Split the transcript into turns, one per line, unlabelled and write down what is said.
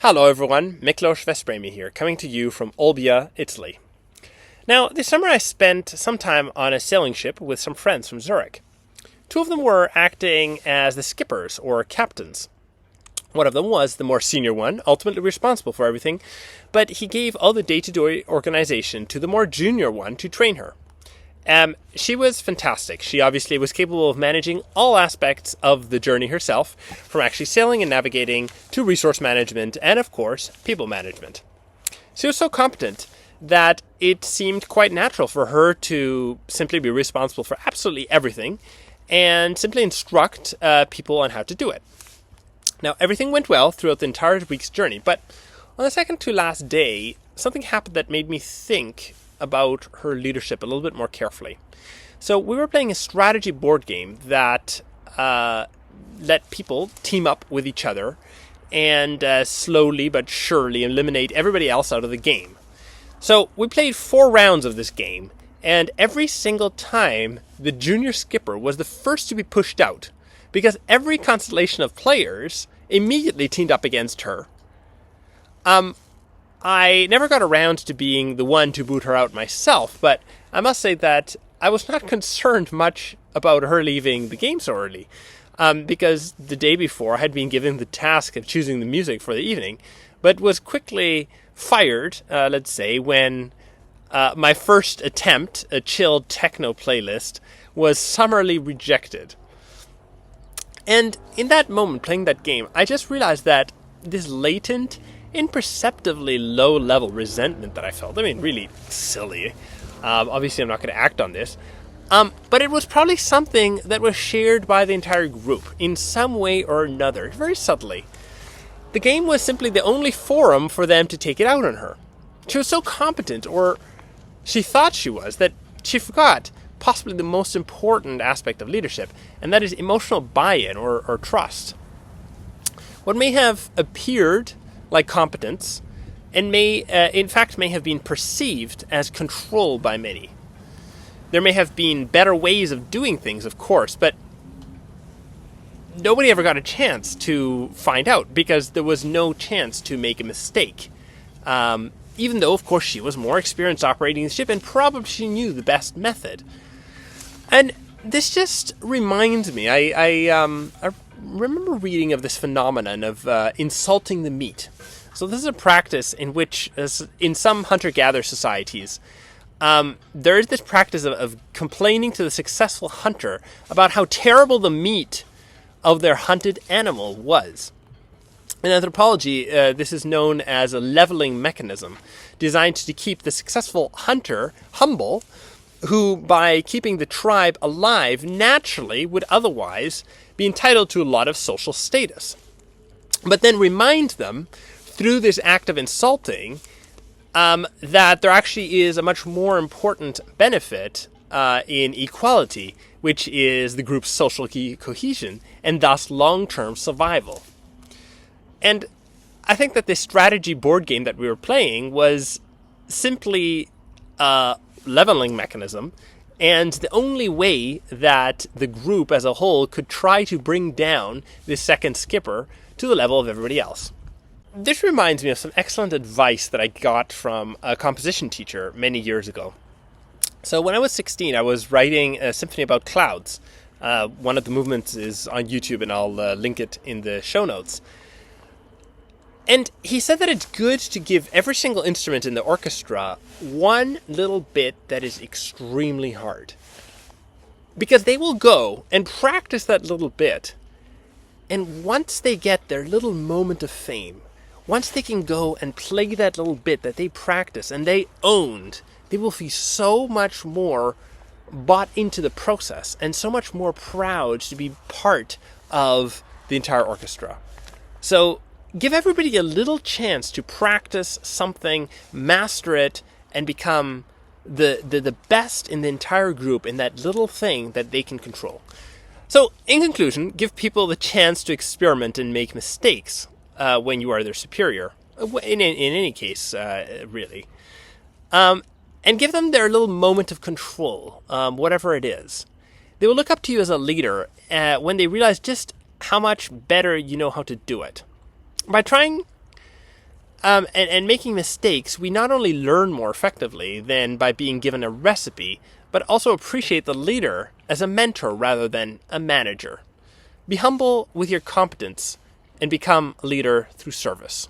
Hello everyone, Miklos Vespremi here, coming to you from Olbia, Italy. Now, this summer I spent some time on a sailing ship with some friends from Zurich. Two of them were acting as the skippers, or captains. One of them was the more senior one, ultimately responsible for everything, but he gave all the day-to-day organization to the more junior one to train her. She was fantastic. She obviously was capable of managing all aspects of the journey herself, from actually sailing and navigating to resource management and, of course, people management. She was so competent that it seemed quite natural for her to simply be responsible for absolutely everything and simply instruct people on how to do it. Now, everything went well throughout the entire week's journey, but on the second to last day, something happened that made me think about her leadership a little bit more carefully. So we were playing a strategy board game that let people team up with each other and slowly but surely eliminate everybody else out of the game. So we played 4 rounds of this game, and every single time the junior skipper was the first to be pushed out, because every constellation of players immediately teamed up against her. I never got around to being the one to boot her out myself, but I must say that I was not concerned much about her leaving the game so early, because the day before I had been given the task of choosing the music for the evening, but was quickly fired, let's say, when my first attempt, a chilled techno playlist, was summarily rejected. And in that moment, playing that game, I just realized that this latent, imperceptibly low-level resentment that I felt, really silly. Obviously, I'm not going to act on this. But it was probably something that was shared by the entire group in some way or another, very subtly. The game was simply the only forum for them to take it out on her. She was so competent, or she thought she was, that she forgot possibly the most important aspect of leadership, and that is emotional buy-in or trust. What may have appeared like competence, and may have been perceived as control by many. There may have been better ways of doing things, of course, but nobody ever got a chance to find out, because there was no chance to make a mistake. Even though, of course, she was more experienced operating the ship, and probably she knew the best method. And this just reminds me, I remember reading of this phenomenon of insulting the meat. So this is a practice in which, in some hunter-gatherer societies, there is this practice of complaining to the successful hunter about how terrible the meat of their hunted animal was. In anthropology, this is known as a leveling mechanism, designed to keep the successful hunter humble, who, by keeping the tribe alive, naturally would otherwise be entitled to a lot of social status. But then remind them, through this act of insulting, that there actually is a much more important benefit in equality, which is the group's social cohesion, and thus long-term survival. And I think that this strategy board game that we were playing was simply a leveling mechanism, and the only way that the group as a whole could try to bring down this second skipper to the level of everybody else. This reminds me of some excellent advice that I got from a composition teacher many years ago. So when I was 16, I was writing a symphony about clouds. One of the movements is on YouTube, and I'll link it in the show notes. And he said that it's good to give every single instrument in the orchestra one little bit that is extremely hard. Because they will go and practice that little bit, and once they get their little moment of fame, once they can go and play that little bit that they practice and they owned, they will feel so much more bought into the process and so much more proud to be part of the entire orchestra. So give everybody a little chance to practice something, master it, and become the best in the entire group in that little thing that they can control. So, in conclusion, give people the chance to experiment and make mistakes when you are their superior. In any case, really. And give them their little moment of control, whatever it is. They will look up to you as a leader when they realize just how much better you know how to do it. By trying And making mistakes, we not only learn more effectively than by being given a recipe, but also appreciate the leader as a mentor rather than a manager. Be humble with your competence and become a leader through service.